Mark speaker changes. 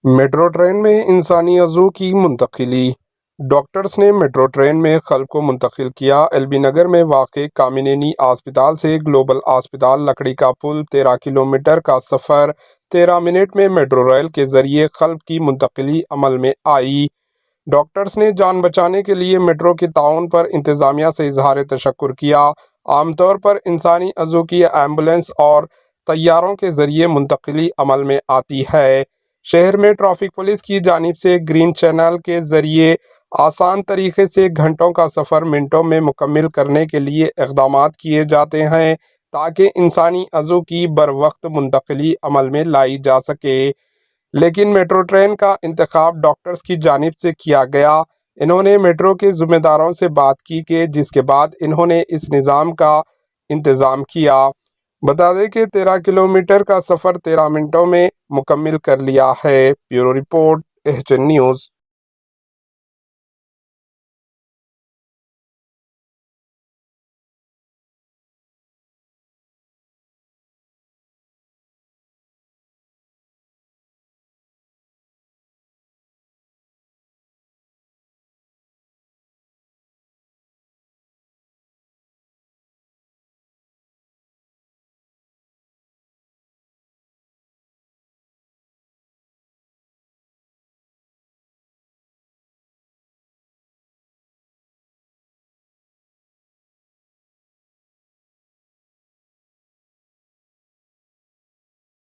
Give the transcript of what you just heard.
Speaker 1: Metro train में इंसानी अज़ू की मुंतकिली। डॉक्टर्स ने मेट्रो ट्रेन में खल्क को मुंतकिल किया। एलबी नगर में वाक़ कामिनेनी अस्पताल से ग्लोबल अस्पताल लकड़ी का पुल 13 किलोमीटर का सफ़र 13 मिनट में मेट्रो रेल के ज़रिए खल्क की मुंतकिली अमल में आई। डॉक्टर्स ने जान बचाने के लिए मेट्रो के ताउन पर इंतज़ामिया से इजहार तशक्कुर किया। आमतौर पर इंसानी अज़ू की एम्बुलेंस और तैयारों के ज़रिए मुंतकिली अमल में आती है। शहर में ट्रैफिक पुलिस की जानिब से ग्रीन चैनल के ज़रिए आसान तरीके से घंटों का सफ़र मिनटों में मुकम्मल करने के लिए इक़दाम किए जाते हैं ताकि इंसानी अज़ू की बर वक्त मुंतकिली अमल में लाई जा सके। लेकिन मेट्रो ट्रेन का इंतखाब डॉक्टर्स की जानिब से किया गया। इन्होंने मेट्रो के ज़िम्मेदारों से बात की कि जिसके बाद इन्होंने इस निज़ाम का इंतज़ाम किया। बता दें कि 13 किलोमीटर का सफ़र 13 मिनटों में मुकम्मल कर लिया है। Bureau report, HN news.